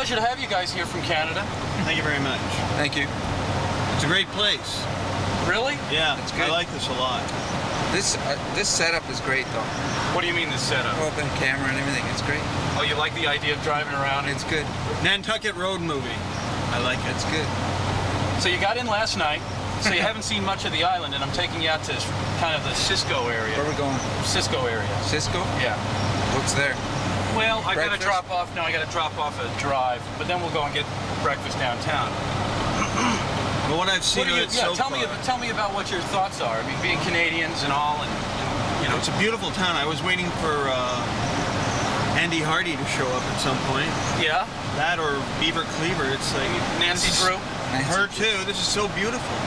pleasure to have you guys here from Canada. Thank you very much. Thank you. It's a great place. Really? Yeah, It's good. I like this a lot. This setup is great though. What do you mean, this setup? Open camera and everything. It's great. Oh, you like the idea of driving around? It's good. Nantucket Road movie. I like it. It's good. So you got in last night, so you haven't seen much of the island, and I'm taking you out to kind of the Cisco area. Where are we going? Cisco area. Cisco? Yeah. What's there? Well, I got to Breakfast? drop off. No, I got to drop off a drive, but then we'll go and get breakfast downtown. But what I've seen of it so tell far, me about what your thoughts are. I mean, being Canadians and all, and you know, it's a beautiful town. I was waiting for Andy Hardy to show up at some point. yeah. That or Beaver Cleaver. It's like Nancy Drew. her too. This is so beautiful.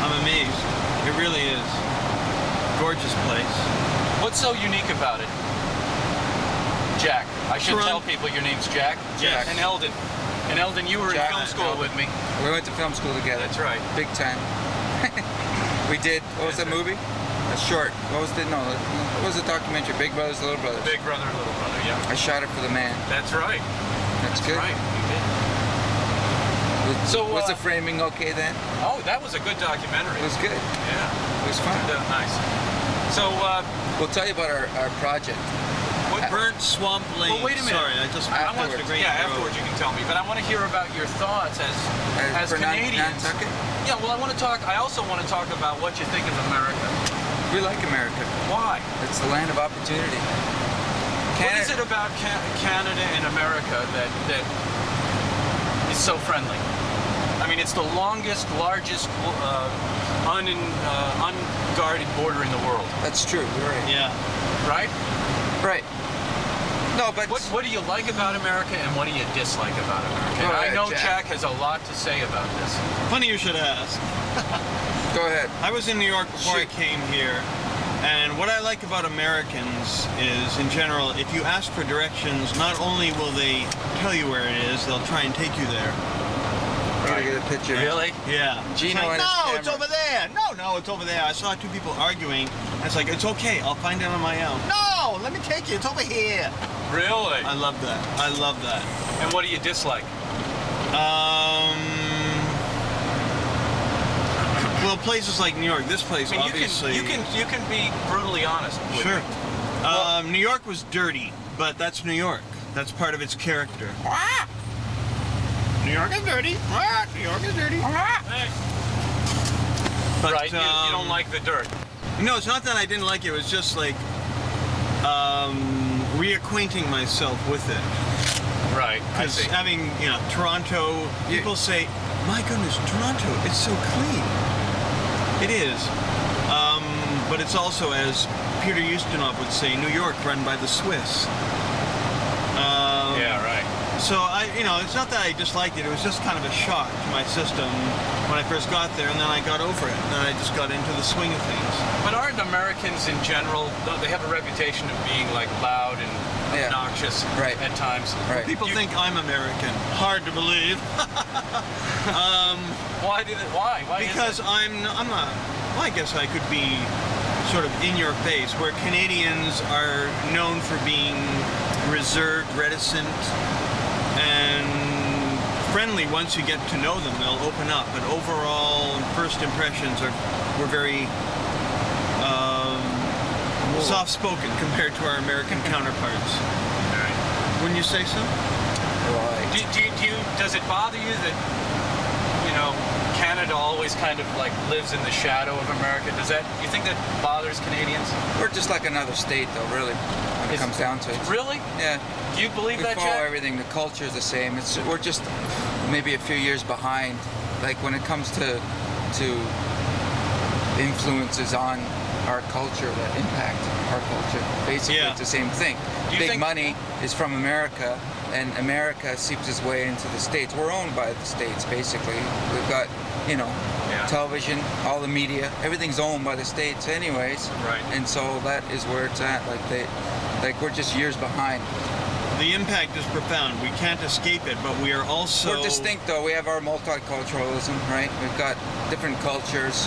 I'm amazed. It really is. Gorgeous place. What's so unique about it? Jack. I should tell people your name's Jack. Yes. And Eldon. And Eldon, you were in Jack film school with me. We went to film school together. That's right. Big time. We did. What was that movie? A short. What was the documentary? Big Brothers, Little Brothers. Big brother, little brother, yeah. I shot it for the man. That's right. That's good. Right, you did. So, was the framing okay then? Oh, that was a good documentary. It was good. Yeah. It was fun. Nice. So, We'll tell you about our project. Burnt Swamp Lane. well, wait a minute. Sorry, I want Afterwards. to afterwards you can tell me, but I want to hear about your thoughts as For Canadians. Nantucket? Yeah, well, I also want to talk about what you think of America. We like America. Why? It's the land of opportunity. What is it about Canada and America that is so friendly? I mean, it's the longest, largest, unguarded border in the world. That's true. You're right. Yeah. Right? Right. No, but What do you like about America and what do you dislike about America? Go And I ahead, know Jack. Jack has a lot to say about this. Funny you should ask. go ahead. I was in New York before I Shoot. came here, and what I like about Americans is, in general, if you ask for directions, not only will they tell you where it is, they'll try and take you there. Gotta get a picture. Really? Yeah. Gino It's like, and his no, it's camera. over there. No, it's over there. I saw two people arguing, and it's like, it's okay, I'll find it on my own. No, let me take you. It's over here. Really? I love that. I love that. And what do you dislike? Well, places like New York. This place, I mean, obviously. you can be brutally honest with Sure. me. New York was dirty, but that's New York. That's part of its character. New York is dirty. New York is dirty. Hey. But, Right, you don't like the dirt. No, it's not that I didn't like it. It was just like reacquainting myself with it. Right, I Because see. having, Toronto, people say, my goodness, Toronto, it's so clean. It is. But it's also, as Peter Ustinov would say, New York run by the Swiss. Yeah, right. So it's not that I disliked it. It was just kind of a shock to my system when I first got there, and then I got over it. And then I just got into the swing of things. But aren't Americans in general, they have a reputation of being like loud and obnoxious Right. at times? Right. People think I'm American. Hard to believe. Why? Why? Because I'm not. Well, I guess I could be sort of in your face, where Canadians are known for being reserved, reticent, and friendly. Once you get to know them, they'll open up. But overall, first impressions were very soft-spoken compared to our American counterparts. Right. Wouldn't you say so? Right. Does it bother you that Canada always kind of like lives in the shadow of America? You think that bothers Canadians? We're just like another state, though, really, when it comes down to it. Really? Yeah. Do you believe We that, follow Jack? everything. The culture is the same. We're just maybe a few years behind. Like when it comes to influences on our culture that impact our culture. Basically, it's the same thing. Big money is from America, and America seeps its way into the States. We're owned by the States, basically. We've got, television, all the media, everything's owned by the States anyways. Right. And so that is where it's at. We're just years behind. The impact is profound. We can't escape it, but we are also... We're distinct, though. We have our multiculturalism, right? We've got different cultures,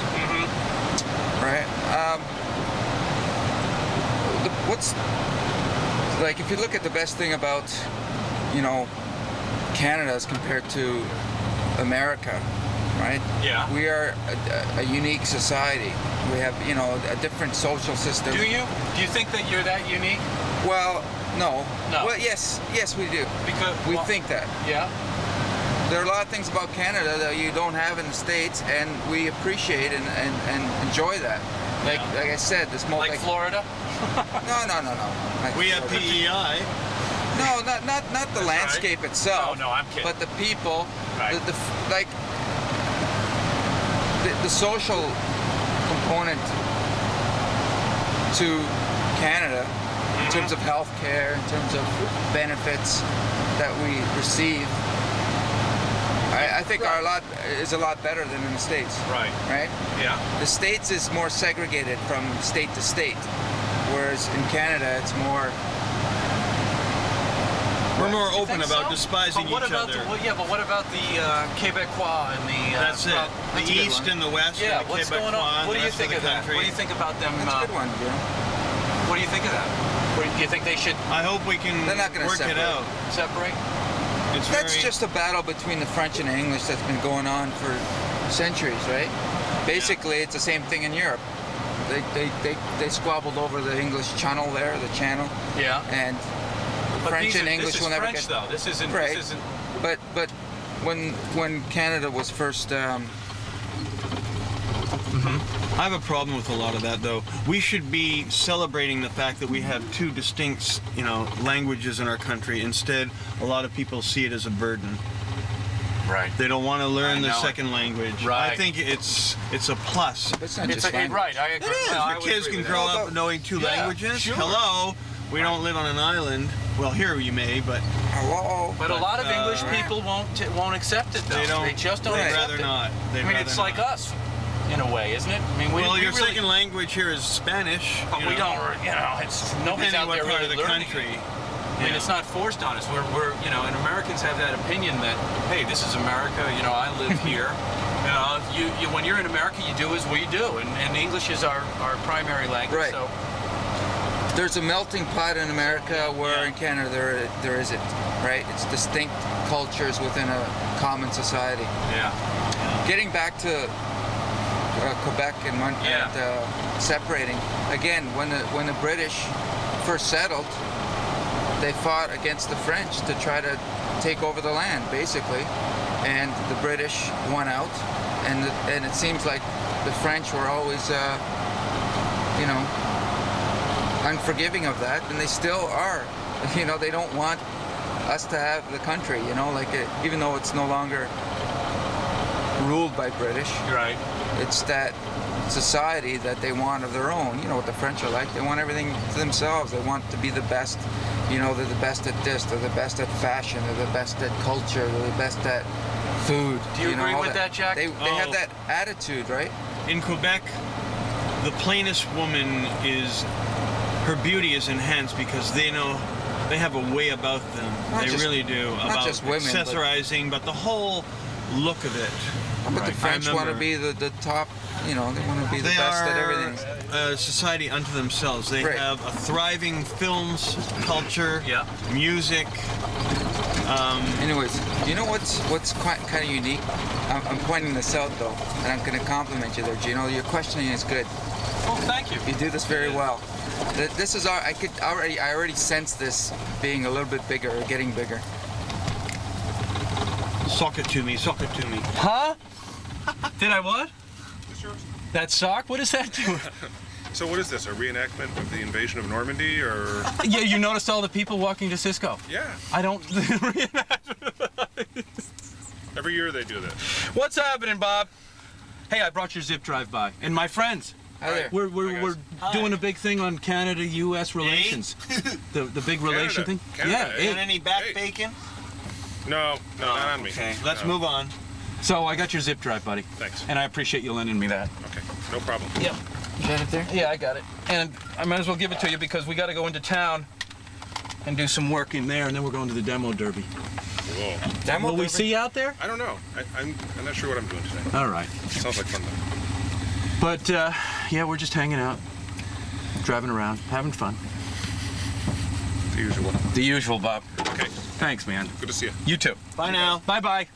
right? If you look at the best thing about, Canada as compared to America, right? Yeah. We are a unique society. We have, you know, a different social system. Do you? Do you think that you're that unique? Well, no. No. Well, yes, we do. Because We think that. Yeah. There are a lot of things about Canada that you don't have in the States, and we appreciate and enjoy that. Like I said, this Like Florida. No. Like We have Florida. PEI. No, not the landscape itself. No, I'm kidding. But the people, Right. the social component to Canada, in terms of health care, in terms of benefits that we receive, I think is a lot better than in the States. Right. Right? Yeah. The States is more segregated from state to state, whereas in Canada it's more. We're more open Think about so? despising But what each about other. but what about the Quebecois and the? That's it. that's a The good East one. and the West. Yeah. and the What's going Quebecois on? and What the do you rest think of of the that? country. What do you think about them? That's a good one, you know. What do you think of that? Do you think they should I hope we can They're not gonna work it separate. out. separate? It's That's very, just a battle between the French and the English that's been going on for centuries, right? Basically, it's the same thing in Europe. They squabbled over the English channel there, the channel, Yeah. and French and English this is will never French, get. though. This isn't. Right. This isn't. But when Canada was first, I have a problem with a lot of that, though. We should be celebrating the fact that we have two distinct, languages in our country. Instead, a lot of people see it as a burden. Right. They don't want to learn the know it. second language. Right. I think it's a plus. it's not It's just language. right. I agree. It is. No, I The would kids agree can with grow that. up knowing two Yeah, languages. sure. Hello. We don't live on an island. Well, here you may, but Hello. But a lot of English Right. people won't accept it. Though. they don't. just don't They'd accept rather it. not. They'd I mean, rather it's like not. us, in a way, isn't it? I mean, we Your really, second language here is Spanish. but we don't. It's nobody's Depending out what there part really of the learning. country. I mean, it's not forced on us. We're and Americans have that opinion that, hey, this is America. I live here. You when you're in America, you do as we do, and English is our primary language. Right. So There's a melting pot in America where Yeah. in Canada there isn't, right? It's distinct cultures within a common society. yeah, Getting back to Quebec and separating again, when the British first settled, they fought against the French to try to take over the land, basically, and the British won out, and it seems like the French were always, unforgiving of that, and they still are. They don't want us to have the country, even though it's no longer ruled by British. you're right. It's that society that they want of their own. You know what the French are like. They want everything to themselves. They want to be the best. They're the best at this. They're the best at fashion. They're the best at culture. They're the best at food. Do you agree all with that, Jack? They have that attitude, right? In Quebec, the plainest woman her beauty is enhanced because they know they have a way about them. They really do. About just women, accessorizing, but the whole look of it. But the French want to remember. be the top. They want to be the They best are at everything. a society unto themselves. They Right. have a thriving films culture, Yeah. music. Anyways, you know what's quite kind of unique? I'm pointing this out though, and I'm going to compliment you there, Gino. Your questioning is good. Well, thank you. You do this very well. This is I already sense this being a little bit bigger or getting bigger. Sock it to me. Huh? Did I what? That sock? What does that do? So what is this, a reenactment of the invasion of Normandy, or? Yeah, you noticed all the people walking to Cisco. Yeah, I don't reenact. every year they do this. What's happening, Bob? Hey, I brought your zip drive by, and my friends. Hi there. We're doing a big thing on Canada-U.S. relations. the big relation thing. Canada, Yeah. eh? And any back Hey. bacon? No, not on me. Okay, let's No. move on. So I got your zip drive, buddy. Thanks. And I appreciate you lending me that. Okay, no problem. Yep. You got it there? Yeah, I got it. And I might as well give it to you because we got to go into town and do some work in there, and then we're going to the demo derby. Whoa. Demo Will we derby? see you out there? I don't know. I'm not sure what I'm doing today. All right. Sounds like fun though. But yeah, we're just hanging out, driving around, having fun. The usual. The usual, Bob. Okay. Thanks, man. Good to see you. You too. Bye now. Bye-bye.